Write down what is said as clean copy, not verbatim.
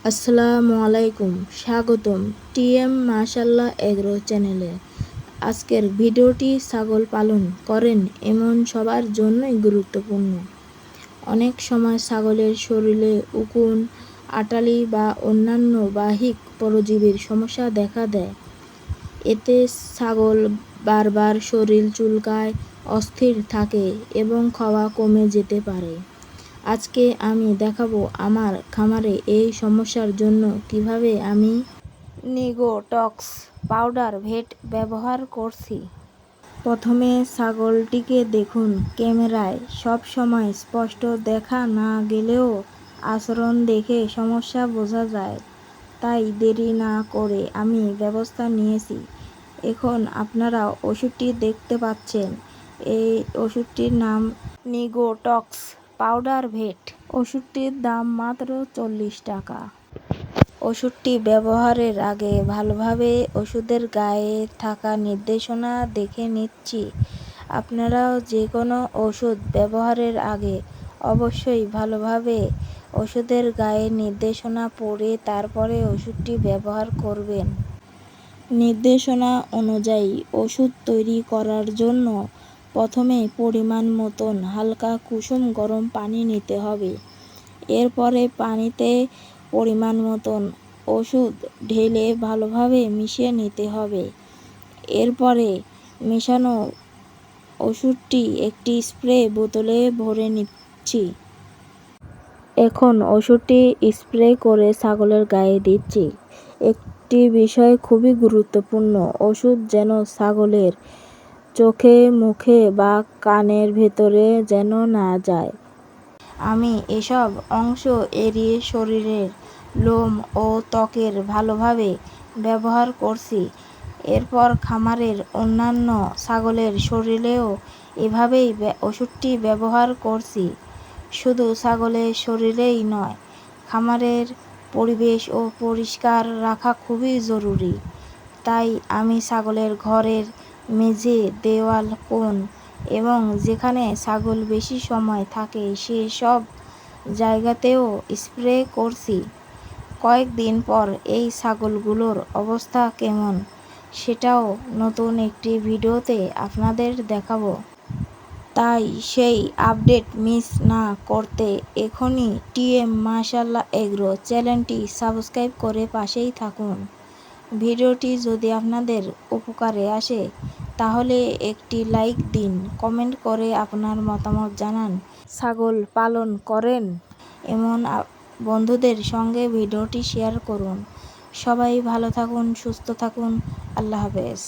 আসসালামু আলাইকুম, স্বাগতম টিএম মাশাআল্লাহ এগ্রো চ্যানেলে। আজকের ভিডিওটি ছাগল পালন করেন এমন সবার জন্যই গুরুত্বপূর্ণ। অনেক সময় ছাগলের শরীরে উকুন, আটালি বা অন্যান্য বাহ্যিক পরজীবীর সমস্যা দেখা দেয়। এতে ছাগল বারবার শরীর চুলকায়, অস্থির থাকে এবং খাওয়া কমে যেতে পারে। আজকে আমি দেখাবো আমার খামারে এই সমস্যার জন্য কিভাবে আমি নিগোটক্স পাউডার ভেট ব্যবহার করছি। প্রথমে ছাগলটিকে দেখুন। ক্যামেরায় সব সময় স্পষ্ট দেখা না গেলেও আচরণ দেখে সমস্যা বোঝা যায়। তাই দেরি না করে আমি ব্যবস্থা নিয়েছি। এখন আপনারা ওষুধটি দেখতে পাচ্ছেন। এই ওষুধটির নাম নিগোটক্স পাউডার ভেট। ওষুধটির দাম মাত্র 40 টাকা। ওষুধটি ব্যবহারের আগে ভালোভাবে ওষুধের গায়ে থাকা নির্দেশনা দেখে নিচ্ছি। আপনারাও যে কোনো ওষুধ ব্যবহারের আগে অবশ্যই ভালোভাবে ওষুধের গায়ে নির্দেশনা পড়ে তারপরে ওষুধটি ব্যবহার করবেন। নির্দেশনা অনুযায়ী ওষুধ তৈরি করার জন্য প্রথমে পরিমাণ মতন হালকা কুসুম গরম পানি নিতে হবে। এরপরে পানিতে পরিমাণ মতন ওষুধ ঢেলে ভালোভাবে মিশিয়ে নিতে হবে। এরপরে মেশানো ওষুধটি একটি স্প্রে বোতলে ভরে নিচ্ছি। এখন ওষুধটি স্প্রে করে ছাগলের গায়ে দিচ্ছি। একটি বিষয় খুবই গুরুত্বপূর্ণ, ওষুধ যেন ছাগলের চোখে, মুখে বা কানের ভেতরে যেন না যায়। আমি এসব অংশ এড়িয়ে শরীরের লোম ও ত্বকের ভালোভাবে ব্যবহার করছি। এরপর খামারের অন্যান্য ছাগলের শরীরেও এভাবেই ওষুধটি ব্যবহার করছি। শুধু ছাগলের শরীরেই নয়, খামারের পরিবেশ ও পরিষ্কার রাখা খুবই জরুরি। তাই আমি ছাগলের ঘরের মেঝে, দেওয়াল, কোণ এবং যেখানে ছাগল বেশি সময় থাকে সেসব জায়গাতেও স্প্রে করছি। কয়েকদিন পর এই ছাগলগুলোর অবস্থা কেমন সেটাও নতুন একটি ভিডিওতে আপনাদের দেখাবো। তাই সেই আপডেট মিস না করতে এখনই টিএম মাশাআল্লাহ এগ্রো চ্যানেলটি সাবস্ক্রাইব করে পাশেই থাকুন। ভিডিওটি যদি আপনাদের উপকারে আসে তাহলে একটি লাইক দিন, কমেন্ট করে আপনার মতামত জানান। ছাগল পালন করেন এমন বন্ধুদের সঙ্গে ভিডিওটি শেয়ার করুন। সবাই ভালো থাকুন, সুস্থ থাকুন। আল্লাহ হাফেজ।